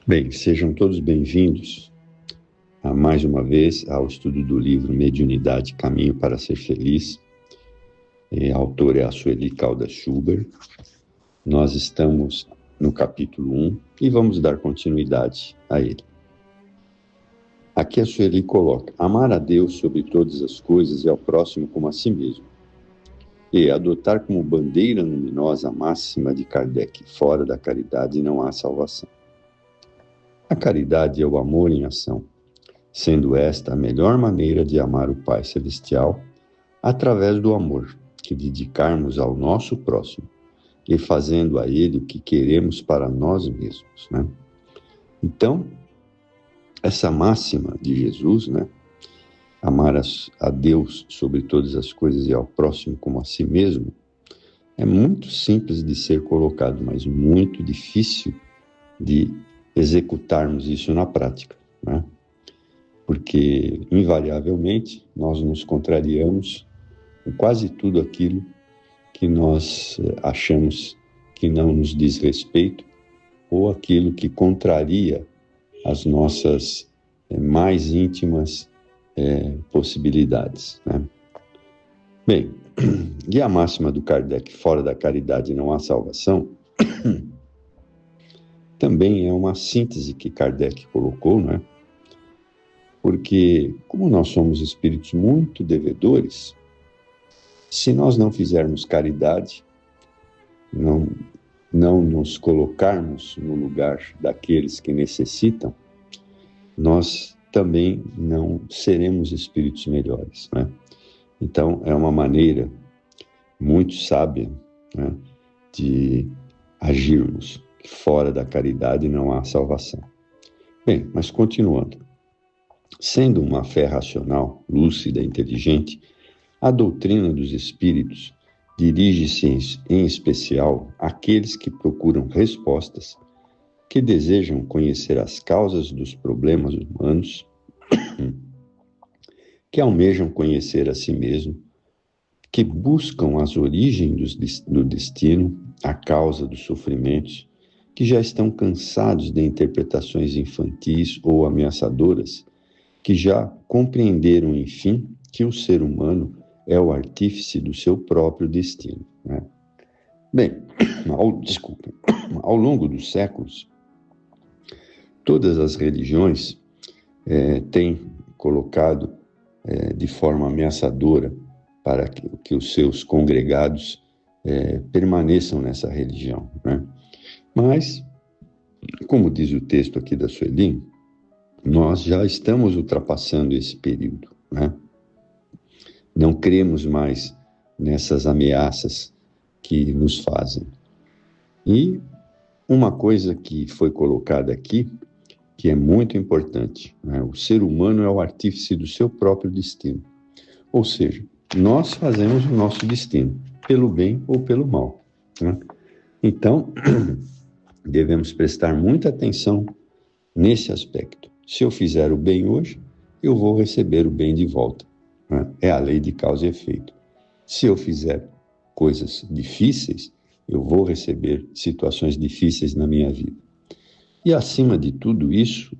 Bem, sejam todos bem-vindos a mais uma vez ao estudo do livro Mediunidade, Caminho para Ser Feliz. A autora é a Sueli Caldas Schubert. Nós estamos no capítulo 1 e vamos dar continuidade a ele. Aqui a Sueli coloca: amar a Deus sobre todas as coisas e ao próximo como a si mesmo. E adotar como bandeira luminosa a máxima de Kardec: fora da caridade não há salvação. A caridade é o amor em ação, sendo esta a melhor maneira de amar o Pai Celestial, através do amor que dedicarmos ao nosso próximo e fazendo a ele o que queremos para nós mesmos, né? Então, essa máxima de Jesus, né? Amar a Deus sobre todas as coisas e ao próximo como a si mesmo, é muito simples de ser colocado, mas muito difícil de executarmos isso na prática, né? Porque, invariavelmente, nós nos contrariamos com quase tudo aquilo que nós achamos que não nos diz respeito ou aquilo que contraria as nossas mais íntimas possibilidades, né? Bem, e a máxima do Kardec, fora da caridade não há salvação, também é uma síntese que Kardec colocou, né? Porque, como nós somos espíritos muito devedores, se nós não fizermos caridade, não nos colocarmos no lugar daqueles que necessitam, nós também não seremos espíritos melhores, né? Então, é uma maneira muito sábia, né, de agirmos. Fora da caridade não há salvação. Bem, mas continuando. Sendo uma fé racional, lúcida, inteligente, a doutrina dos espíritos dirige-se em especial àqueles que procuram respostas, que desejam conhecer as causas dos problemas humanos, que almejam conhecer a si mesmo, que buscam as origens do destino, a causa dos sofrimentos, que já estão cansados de interpretações infantis ou ameaçadoras, que já compreenderam, enfim, que o ser humano é o artífice do seu próprio destino, né? Bem, ao longo dos séculos, todas as religiões têm colocado de forma ameaçadora para que os seus congregados permaneçam nessa religião, né? Mas, como diz o texto aqui da Sueli, nós já estamos ultrapassando esse período, né? Não cremos mais nessas ameaças que nos fazem. E uma coisa que foi colocada aqui, que é muito importante, né? O ser humano é o artífice do seu próprio destino. Ou seja, nós fazemos o nosso destino, pelo bem ou pelo mal, né? Então, devemos prestar muita atenção nesse aspecto. Se eu fizer o bem hoje, eu vou receber o bem de volta, né? É a lei de causa e efeito. Se eu fizer coisas difíceis, eu vou receber situações difíceis na minha vida. E acima de tudo isso,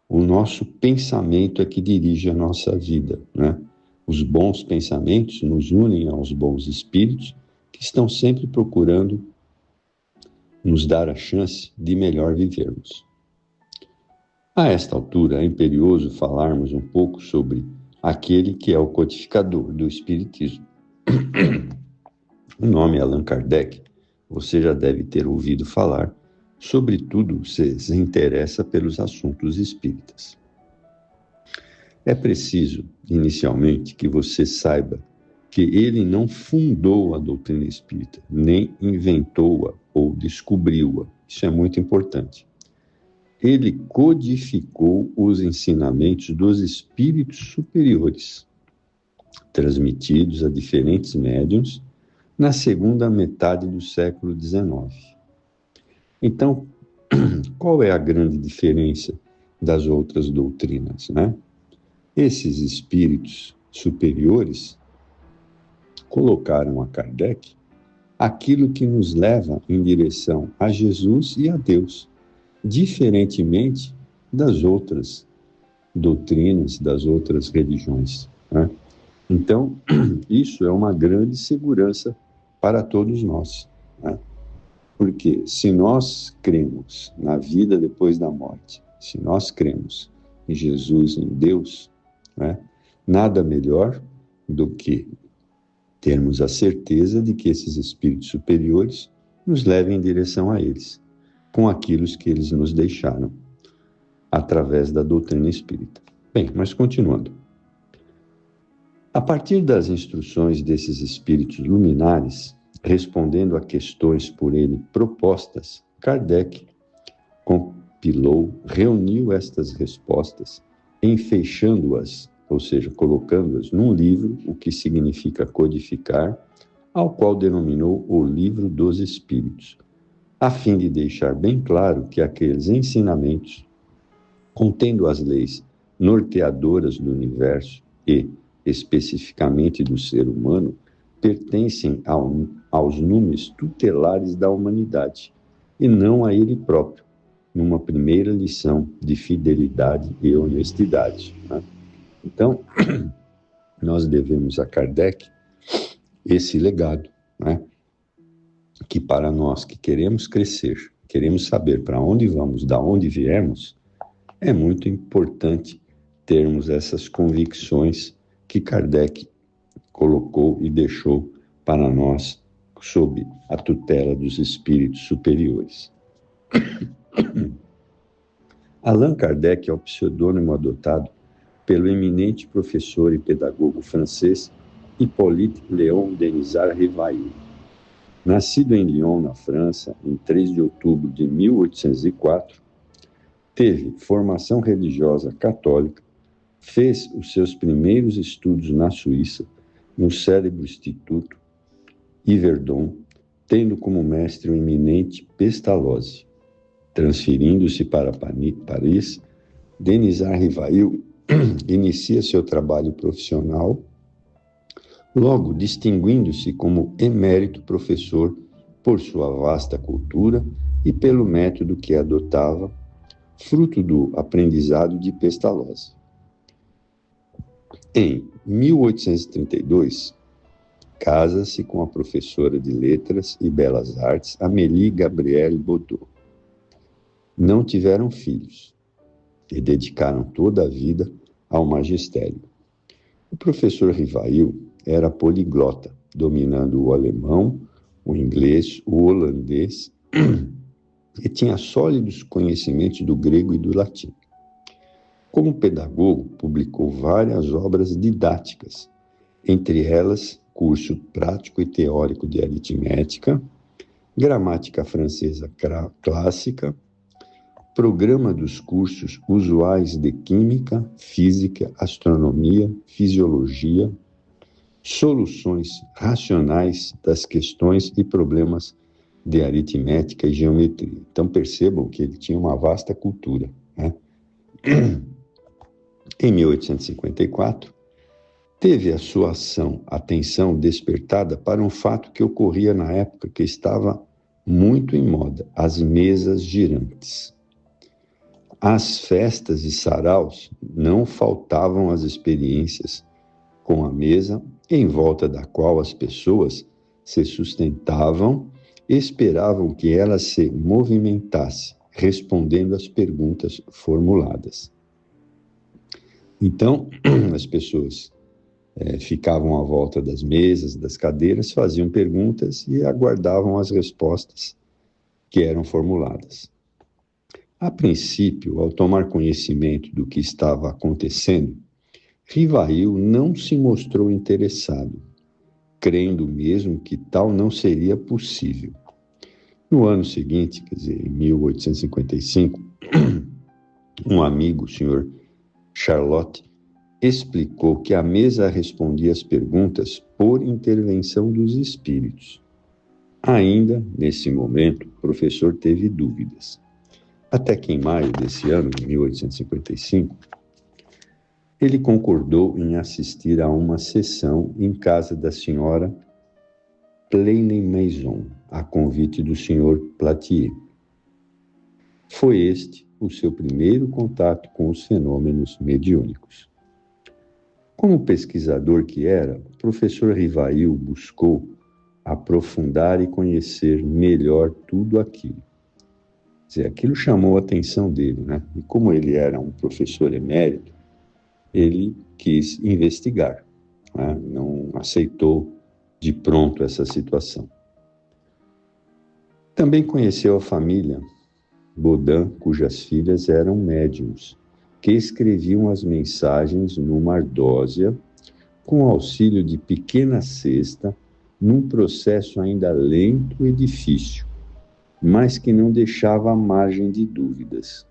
o nosso pensamento é que dirige a nossa vida, né? Os bons pensamentos nos unem aos bons espíritos que estão sempre procurando nos dar a chance de melhor vivermos. A esta altura, é imperioso falarmos um pouco sobre aquele que é o codificador do Espiritismo. O nome é Allan Kardec. Você já deve ter ouvido falar, sobretudo se interessa pelos assuntos espíritas. É preciso, inicialmente, que você saiba que ele não fundou a doutrina espírita, nem inventou-a ou descobriu-a. Isso é muito importante. Ele codificou os ensinamentos dos espíritos superiores, transmitidos a diferentes médiuns na segunda metade do século XIX. Então, qual é a grande diferença das outras doutrinas, né? Esses espíritos superiores colocaram a Kardec aquilo que nos leva em direção a Jesus e a Deus, diferentemente das outras doutrinas, das outras religiões, né? Então, isso é uma grande segurança para todos nós, né? Porque se nós cremos na vida depois da morte, se nós cremos em Jesus, em Deus, né, nada melhor do que termos a certeza de que esses espíritos superiores nos levem em direção a eles, com aquilo que eles nos deixaram, através da doutrina espírita. Bem, mas continuando. A partir das instruções desses espíritos luminares, respondendo a questões por ele propostas, Kardec compilou, reuniu estas respostas, enfeixando-as, ou seja, colocando-as num livro, o que significa codificar, ao qual denominou o Livro dos Espíritos, a fim de deixar bem claro que aqueles ensinamentos, contendo as leis norteadoras do universo e, especificamente do ser humano, pertencem aos numes tutelares da humanidade, e não a ele próprio, numa primeira lição de fidelidade e honestidade, né? Então, nós devemos a Kardec esse legado, né? Que para nós que queremos crescer, queremos saber para onde vamos, da onde viemos, é muito importante termos essas convicções que Kardec colocou e deixou para nós sob a tutela dos espíritos superiores. Allan Kardec é o pseudônimo adotado pelo eminente professor e pedagogo francês Hippolyte Léon Denisard Rivail. Nascido em Lyon, na França, em 3 de outubro de 1804, teve formação religiosa católica, fez os seus primeiros estudos na Suíça, no célebre Instituto Yverdon, tendo como mestre o eminente Pestalozzi. Transferindo-se para Paris, Denisard Rivail inicia seu trabalho profissional, logo distinguindo-se como emérito professor por sua vasta cultura e pelo método que adotava, fruto do aprendizado de Pestalozzi. Em 1832, casa-se com a professora de Letras e Belas Artes, Amélie Gabrielle Baudot. Não tiveram filhos e dedicaram toda a vida ao magistério. O professor Rivail era poliglota, dominando o alemão, o inglês, o holandês e tinha sólidos conhecimentos do grego e do latim. Como pedagogo, publicou várias obras didáticas, entre elas curso prático e teórico de aritmética, gramática francesa clássica, programa dos cursos usuais de química, física, astronomia, fisiologia, soluções racionais das questões e problemas de aritmética e geometria. Então percebam que ele tinha uma vasta cultura, né? Em 1854, teve a sua atenção despertada para um fato que ocorria na época que estava muito em moda, as mesas girantes. Às festas e saraus não faltavam as experiências com a mesa em volta da qual as pessoas se sustentavam e esperavam que ela se movimentasse, respondendo às perguntas formuladas. Então, as pessoas ficavam à volta das mesas, das cadeiras, faziam perguntas e aguardavam as respostas que eram formuladas. A princípio, ao tomar conhecimento do que estava acontecendo, Rivail não se mostrou interessado, crendo mesmo que tal não seria possível. No ano seguinte, quer dizer, em 1855, um amigo, o senhor Charlotte, explicou que a mesa respondia às perguntas por intervenção dos espíritos. Ainda, nesse momento, o professor teve dúvidas. Até que em maio desse ano, de 1855, ele concordou em assistir a uma sessão em casa da senhora Pleine Maison, a convite do senhor Platier. Foi este o seu primeiro contato com os fenômenos mediúnicos. Como pesquisador que era, o professor Rivail buscou aprofundar e conhecer melhor tudo aquilo. Quer dizer, aquilo chamou a atenção dele, né? E como ele era um professor emérito, ele quis investigar, né? Não aceitou de pronto essa situação. Também conheceu a família Baudin, cujas filhas eram médiums, que escreviam as mensagens numa ardósia com auxílio de pequena cesta, num processo ainda lento e difícil, mas que não deixava margem de dúvidas.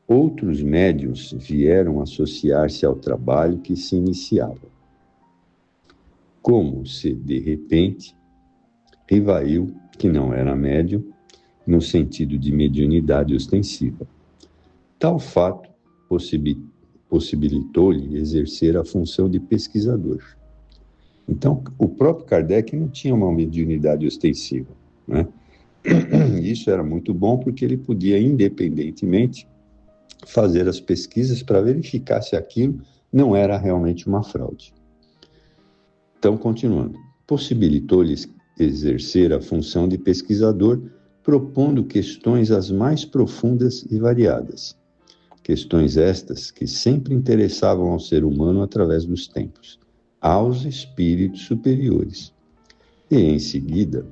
Outros médiuns vieram associar-se ao trabalho que se iniciava. Como se, de repente, Rivail, que não era médium, no sentido de mediunidade ostensiva. Tal fato possibilitou-lhe exercer a função de pesquisador. Então, o próprio Kardec não tinha uma mediunidade ostensiva, né? Isso era muito bom porque ele podia, independentemente, fazer as pesquisas para verificar se aquilo não era realmente uma fraude. Então, continuando, possibilitou-lhe exercer a função de pesquisador, propondo questões as mais profundas e variadas. Questões estas que sempre interessavam ao ser humano através dos tempos, aos espíritos superiores. E, em seguida,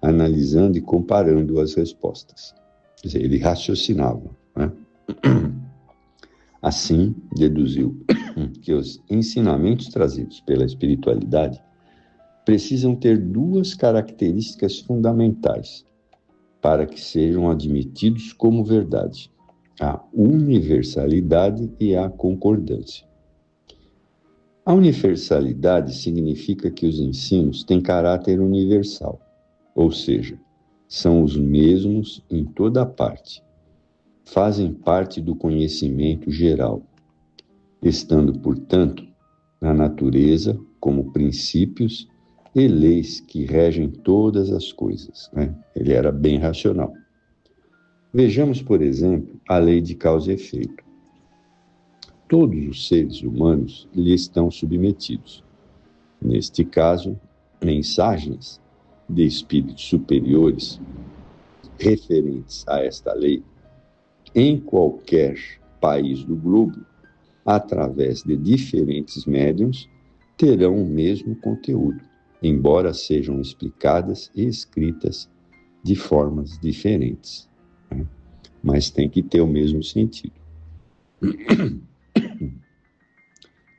analisando e comparando as respostas. Quer dizer, ele raciocinava, né? Assim, deduziu que os ensinamentos trazidos pela espiritualidade precisam ter duas características fundamentais para que sejam admitidos como verdade: a universalidade e a concordância. A universalidade significa que os ensinos têm caráter universal, ou seja, são os mesmos em toda parte, fazem parte do conhecimento geral, estando, portanto, na natureza como princípios e leis que regem todas as coisas, né? Ele era bem racional. Vejamos, por exemplo, a lei de causa e efeito. Todos os seres humanos lhe estão submetidos. Neste caso, mensagens de espíritos superiores referentes a esta lei, em qualquer país do globo, através de diferentes médiuns, terão o mesmo conteúdo, embora sejam explicadas e escritas de formas diferentes, né? Mas tem que ter o mesmo sentido.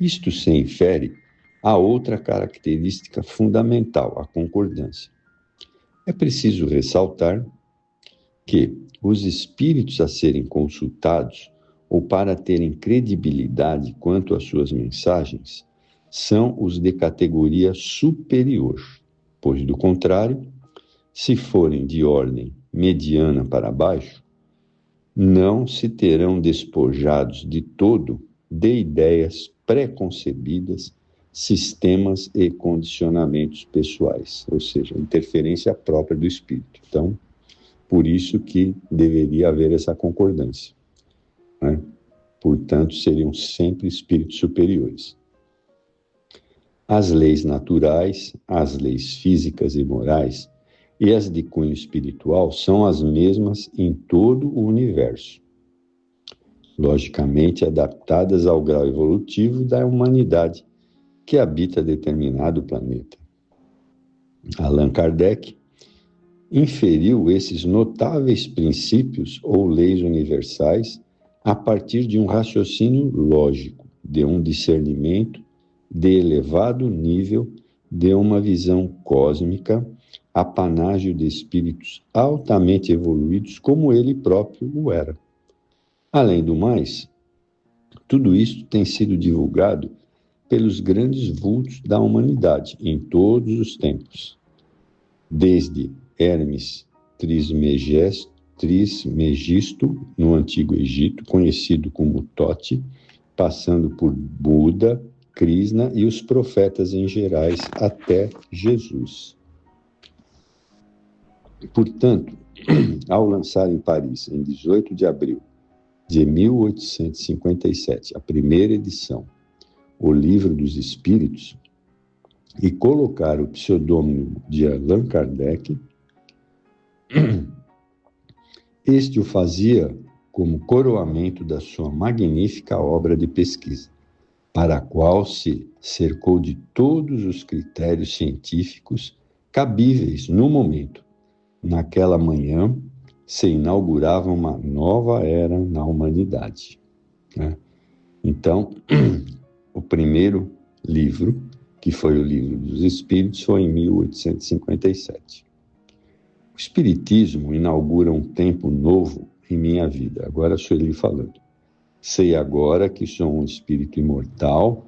Isto se infere a outra característica fundamental, a concordância. É preciso ressaltar que os espíritos a serem consultados, ou para terem credibilidade quanto às suas mensagens, são os de categoria superior, pois, do contrário, se forem de ordem mediana para baixo, não se terão despojados de todo de ideias pré-concebidas, sistemas e condicionamentos pessoais, ou seja, interferência própria do espírito. Então, por isso que deveria haver essa concordância, né? Portanto, seriam sempre espíritos superiores. As leis naturais, as leis físicas e morais e as de cunho espiritual são as mesmas em todo o universo, logicamente adaptadas ao grau evolutivo da humanidade que habita determinado planeta. Allan Kardec inferiu esses notáveis princípios ou leis universais a partir de um raciocínio lógico, de um discernimento de elevado nível, de uma visão cósmica, apanágio de espíritos altamente evoluídos, como ele próprio o era. Além do mais, tudo isso tem sido divulgado pelos grandes vultos da humanidade em todos os tempos, desde Hermes Trismegisto, no Antigo Egito, conhecido como Tote, passando por Buda, Krishna e os profetas em gerais até Jesus. Portanto, ao lançar em Paris, em 18 de abril de 1857, a primeira edição, O Livro dos Espíritos, e colocar o pseudônimo de Allan Kardec, este o fazia como coroamento da sua magnífica obra de pesquisa, para a qual se cercou de todos os critérios científicos cabíveis no momento. Naquela manhã, se inaugurava uma nova era na humanidade, né? Então, o primeiro livro, que foi o Livro dos Espíritos, foi em 1857. O Espiritismo inaugura um tempo novo em minha vida. Agora sou ele falando. Sei agora que sou um espírito imortal,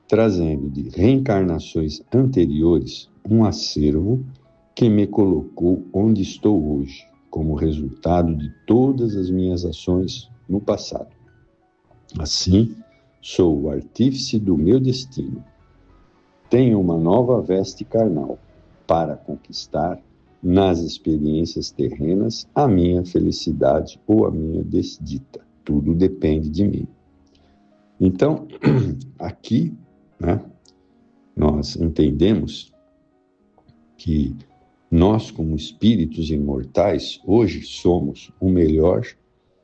trazendo de reencarnações anteriores um acervo que me colocou onde estou hoje, como resultado de todas as minhas ações no passado. Assim, sou o artífice do meu destino. Tenho uma nova veste carnal para conquistar, nas experiências terrenas, a minha felicidade ou a minha desdita. Tudo depende de mim. Então, aqui, né, nós entendemos que nós, como espíritos imortais, hoje somos o melhor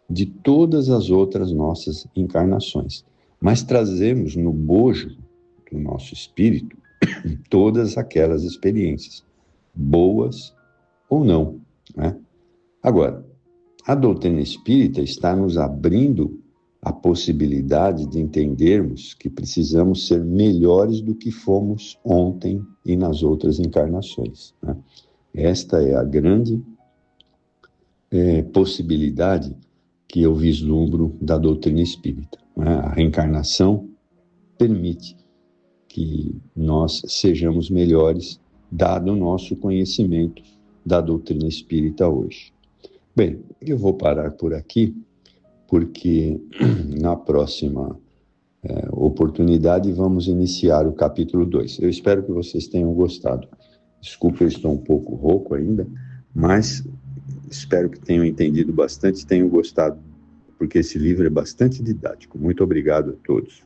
de todas as outras nossas encarnações, mas trazemos no bojo do nosso espírito todas aquelas experiências, boas ou não, né? Agora, a doutrina espírita está nos abrindo a possibilidade de entendermos que precisamos ser melhores do que fomos ontem e nas outras encarnações, né? Esta é a grande possibilidade que eu vislumbro da doutrina espírita, né? A reencarnação permite que nós sejamos melhores, dado o nosso conhecimento da doutrina espírita hoje. Bem, eu vou parar por aqui, porque na próxima oportunidade vamos iniciar o capítulo 2. Eu espero que vocês tenham gostado. Desculpa, eu estou um pouco rouco ainda, mas espero que tenham entendido bastante, tenham gostado, porque esse livro é bastante didático. Muito obrigado a todos.